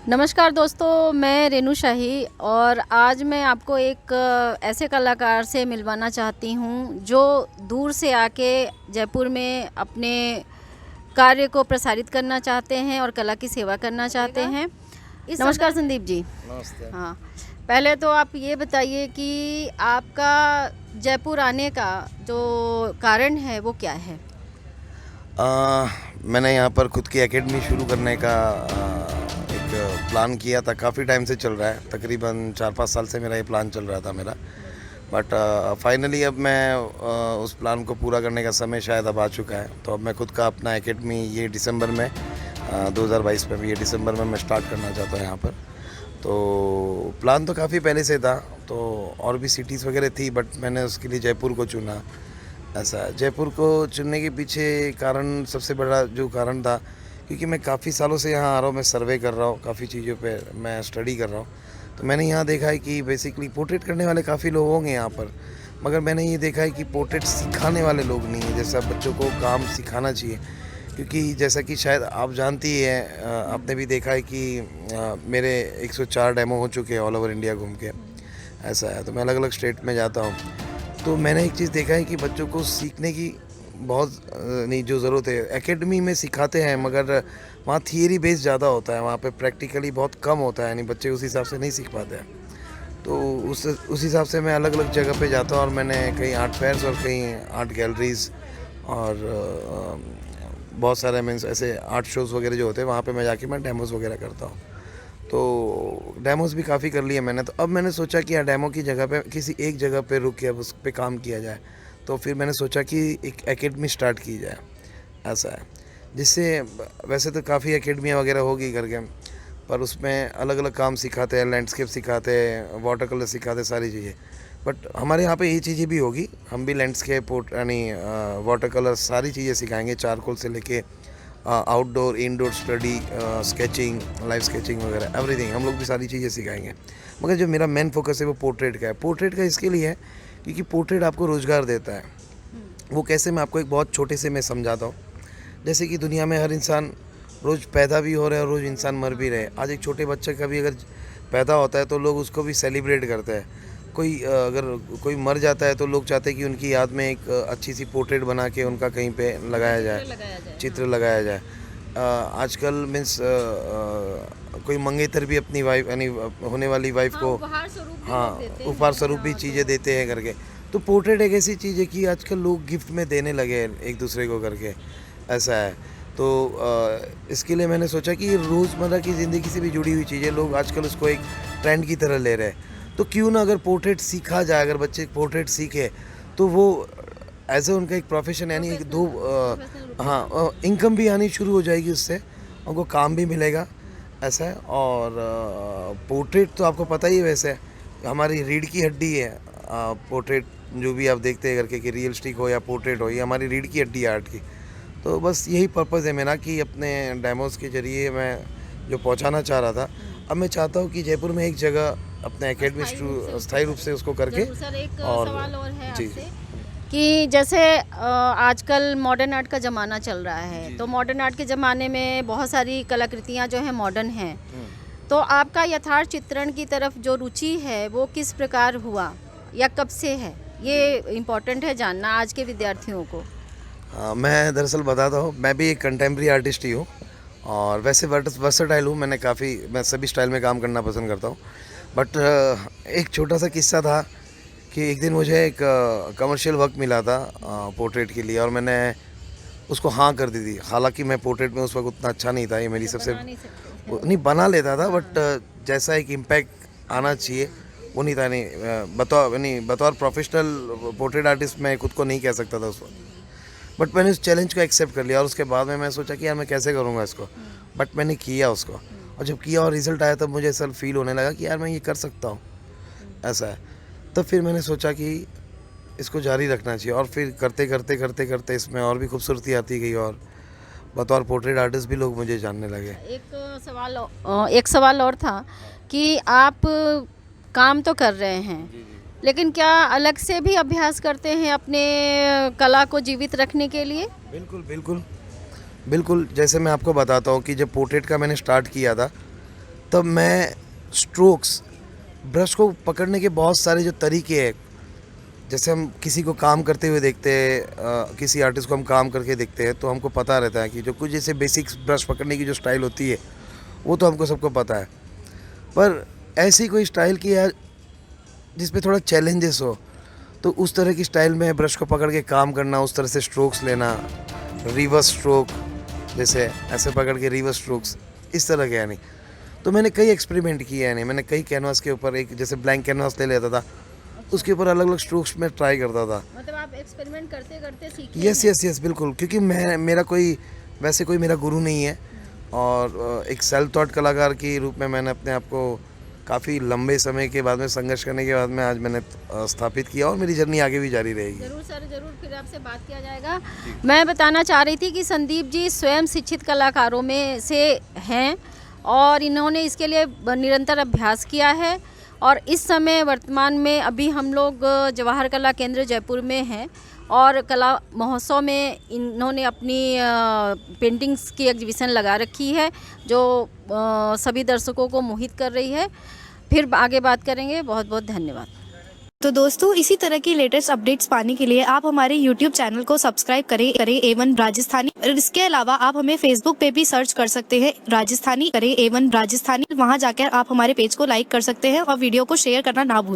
नमस्कार दोस्तों, मैं रेनू शाही और आज मैं आपको एक ऐसे कलाकार से मिलवाना चाहती हूँ जो दूर से आके जयपुर में अपने कार्य को प्रसारित करना चाहते हैं और कला की सेवा करना चाहते हैं। नमस्कार संदीप जी। नमस्ते। हाँ, पहले तो आप ये बताइए कि आपका जयपुर आने का जो कारण है वो क्या है? मैंने यहाँ पर खुद की एकेडमी शुरू करने का एक प्लान किया था। काफ़ी टाइम से चल रहा है, तकरीबन 4-5 साल से मेरा ये प्लान चल रहा था मेरा। बट फाइनली अब मैं उस प्लान को पूरा करने का समय शायद अब आ चुका है। तो अब मैं खुद का अपना एकेडमी ये दिसंबर में 2022 में ये दिसंबर में मैं स्टार्ट करना चाहता हूँ यहाँ पर। तो प्लान तो काफ़ी पहले से था, तो और भी सिटीज़ वगैरह थी, बट मैंने उसके लिए जयपुर को चुना। ऐसा जयपुर को चुनने के पीछे कारण, सबसे बड़ा जो कारण था, क्योंकि मैं काफ़ी सालों से यहाँ आ रहा हूँ, मैं सर्वे कर रहा हूँ, काफ़ी चीज़ों पे मैं स्टडी कर रहा हूँ। तो मैंने यहाँ देखा है कि बेसिकली पोर्ट्रेट करने वाले काफ़ी लोग होंगे यहाँ पर, मगर मैंने ये देखा है कि पोर्ट्रेट सिखाने वाले लोग नहीं हैं। जैसा बच्चों को काम सिखाना चाहिए, क्योंकि जैसा कि शायद आप जानती हैं, आपने भी देखा है कि मेरे 104 डेमो हो चुके हैं ऑल ओवर इंडिया घूम के। ऐसा है, तो मैं अलग अलग स्टेट में जाता हूँ। तो मैंने एक चीज़ देखा है कि बच्चों को सीखने की बहुत नहीं जो ज़रूरत है। एकेडमी में सिखाते हैं, मगर वहाँ थियरी बेस ज़्यादा होता है, वहाँ पे प्रैक्टिकली बहुत कम होता है, यानी बच्चे उस हिसाब से नहीं सीख पाते हैं। तो उस हिसाब से मैं अलग अलग जगह पे जाता हूँ, और मैंने कई आर्ट फेयर्स और कई आर्ट गैलरीज़ और बहुत सारे मीन्स ऐसे आर्ट शोज़ वगैरह जो होते हैं, वहाँ पे मैं जाके मैं डेमोज़ वगैरह करता हूँ। तो डेमोज़ भी काफ़ी कर लिए मैंने। तो अब मैंने सोचा कि डेमो की जगह पे किसी एक जगह पे रुक के अब उस पे काम किया जाए। तो फिर मैंने सोचा कि एक एकेडमी स्टार्ट की जाए। ऐसा है, जिससे वैसे तो काफ़ी एकेडमियाँ वगैरह होगी करके, पर उसमें अलग अलग काम सिखाते हैं, लैंडस्केप सिखाते हैं, वाटर कलर सिखाते हैं, सारी चीज़ें। बट हमारे यहाँ पे ये चीज़ें भी होगी, हम भी लैंडस्केप यानी वाटर कलर सारी चीज़ें सिखाएंगे, चारकोल से लेके outdoor indoor study, sketching, live sketching वगैरह एवरीथिंग हम लोग भी सारी चीज़ें सिखाएंगे। मगर जो मेरा मेन फोकस है वो पोर्ट्रेट का है। पोर्ट्रेट का इसके लिए है क्योंकि पोर्ट्रेट आपको रोज़गार देता है। वो कैसे, मैं आपको एक बहुत छोटे से मैं समझाता हूँ। जैसे कि दुनिया में हर इंसान रोज़ पैदा भी हो रहा है और रोज़ इंसान मर भी रहे। आज एक छोटे बच्चे का भी अगर पैदा होता है तो लोग उसको भी सेलिब्रेट करते हैं। अगर कोई मर जाता है तो लोग चाहते हैं कि उनकी याद में एक अच्छी सी पोर्ट्रेट बना के उनका कहीं पे लगाया जाए, चित्र लगाया जाए। आजकल मीन्स कोई मंगेतर भी अपनी वाइफ यानी होने वाली वाइफ को उपहार स्वरूप भी चीज़ें देते हैं करके। तो पोर्ट्रेट एक ऐसी चीज़ है कि आजकल लोग गिफ्ट में देने लगे हैं एक दूसरे को करके। ऐसा है, तो इसके लिए मैंने सोचा कि रोज़मर्रा की ज़िंदगी से भी जुड़ी हुई चीज़ें लोग आजकल उसको एक ट्रेंड की तरह ले रहे हैं। तो क्यों ना अगर पोर्ट्रेट सीखा जाए, अगर बच्चे पोर्ट्रेट सीखे तो वो एज ए उनका एक प्रोफेशन, यानी एक दो हाँ इनकम भी आनी शुरू हो जाएगी उससे, उनको काम भी मिलेगा। ऐसा है, और पोर्ट्रेट तो आपको पता ही है, वैसे हमारी रीढ़ की हड्डी है। पोर्ट्रेट जो भी आप देखते हैं करके, कि रियलिस्टिक हो या पोर्ट्रेट हो, ये हमारी रीढ़ की हड्डी है आर्ट की। तो बस यही पर्पज़ है मेरा कि अपने डेमोज़ के ज़रिए मैं जो पहुंचाना चाह रहा था, अब मैं चाहता हूँ कि जयपुर में एक जगह अपने एकेडमी स्थायी रूप से उसको करके। सर, एक और सवाल और है जी आपसे कि जैसे आजकल मॉडर्न आर्ट का ज़माना चल रहा है, तो मॉडर्न आर्ट के ज़माने में बहुत सारी कलाकृतियाँ जो हैं मॉडर्न हैं, तो आपका यथार्थ चित्रण की तरफ जो रुचि है वो किस प्रकार हुआ या कब से है? ये इम्पोर्टेंट है जानना आज के विद्यार्थियों को। मैं दरअसल बताता हूँ, मैं भी एक कंटेम्प्रेरी आर्टिस्ट ही हूँ, और वैसे वर्सटाइल हूँ। मैं सभी स्टाइल में काम करना पसंद करता हूँ। बट एक छोटा सा किस्सा था कि एक दिन मुझे एक कमर्शियल वर्क मिला था पोर्ट्रेट के लिए, और मैंने उसको हाँ कर दी थी। हालांकि मैं पोर्ट्रेट में उस वक्त उतना अच्छा नहीं था, ये मेरी सबसे नहीं बना लेता था, बट जैसा एक इम्पैक्ट आना चाहिए वो नहीं था। बतौर प्रोफेशनल पोर्ट्रेट आर्टिस्ट मैं खुद को नहीं कह सकता था उस वक्त। बट मैंने उस चैलेंज को एक्सेप्ट कर लिया, और उसके बाद में मैं सोचा कि यार मैं कैसे करूँगा इसको। बट मैंने किया उसको, और जब किया और रिज़ल्ट आया तब मुझे ऐसा फील होने लगा कि यार मैं ये कर सकता हूँ। ऐसा है, तब फिर मैंने सोचा कि इसको जारी रखना चाहिए, और फिर करते करते करते करते इसमें और भी खूबसूरती आती गई, और बतौर पोर्ट्रेट आर्टिस्ट भी लोग मुझे जानने लगे। एक सवाल और था कि आप काम तो कर रहे हैं, लेकिन क्या अलग से भी अभ्यास करते हैं अपने कला को जीवित रखने के लिए? बिल्कुल बिल्कुल बिल्कुल। जैसे मैं आपको बताता हूँ कि जब पोर्ट्रेट का मैंने स्टार्ट किया था, तब मैं स्ट्रोक्स, ब्रश को पकड़ने के बहुत सारे जो तरीके हैं, जैसे हम किसी को काम करते हुए देखते हैं, किसी आर्टिस्ट को हम काम करके देखते हैं, तो हमको पता रहता है कि जो कुछ जैसे बेसिक्स ब्रश पकड़ने की जो स्टाइल होती है वो तो हमको सबको पता है, पर ऐसी कोई स्टाइल की यार जिस पे थोड़ा चैलेंजेस हो, तो उस तरह की स्टाइल में ब्रश को पकड़ के काम करना, उस तरह से स्ट्रोक्स लेना, रिवर्स स्ट्रोक, जैसे ऐसे पकड़ के रिवर्स स्ट्रोक्स, इस तरह के यानी। तो मैंने कई एक्सपेरिमेंट किए यानी, मैंने कई कैनवास के ऊपर एक जैसे ब्लैंक कैनवास ले लेता था, उसके ऊपर अलग अलग स्ट्रोक्स में ट्राई करता था। मतलब आप एक्सपेरिमेंट करते करते सीखे यस हैं? यस यस बिल्कुल, क्योंकि मेरा कोई वैसे कोई मेरा गुरु नहीं है, और एक सेल्फ थॉट कलाकार के रूप में मैंने अपने आप को काफ़ी लंबे समय के बाद में संघर्ष करने के बाद में आज मैंने स्थापित किया, और मेरी जर्नी आगे भी जारी रहेगी। ज़रूर सर, ज़रूर फिर आपसे बात किया जाएगा। मैं बताना चाह रही थी कि संदीप जी स्वयं शिक्षित कलाकारों में से हैं और इन्होंने इसके लिए निरंतर अभ्यास किया है, और इस समय वर्तमान में अभी हम लोग जवाहर कला केंद्र जयपुर में हैं, और कला महोत्सव में इन्होंने अपनी पेंटिंग्स की एग्जीबिशन लगा रखी है जो सभी दर्शकों को मोहित कर रही है। फिर आगे बात करेंगे। बहुत बहुत धन्यवाद। तो दोस्तों, इसी तरह की लेटेस्ट अपडेट्स पाने के लिए आप हमारे YouTube चैनल को सब्सक्राइब करें A1 राजस्थानी। और इसके अलावा आप हमें Facebook पे भी सर्च कर सकते हैं राजस्थानी, करें A1 राजस्थानी। वहां जाकर आप हमारे पेज को लाइक कर सकते हैं और वीडियो को शेयर करना ना भूलें।